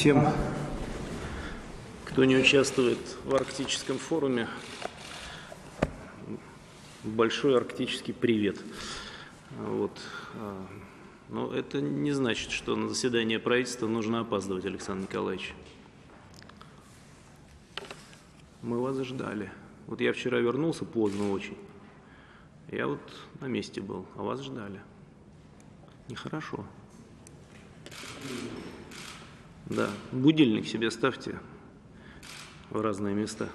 всем, кто не участвует в Арктическом форуме. Большой арктический привет. Но это не значит, что на заседание правительства нужно опаздывать, Александр Николаевич. Мы вас ждали. Вот я вчера вернулся поздно очень. Я вот на месте был, а вас ждали. Нехорошо. Да, будильник себе ставьте в разные места.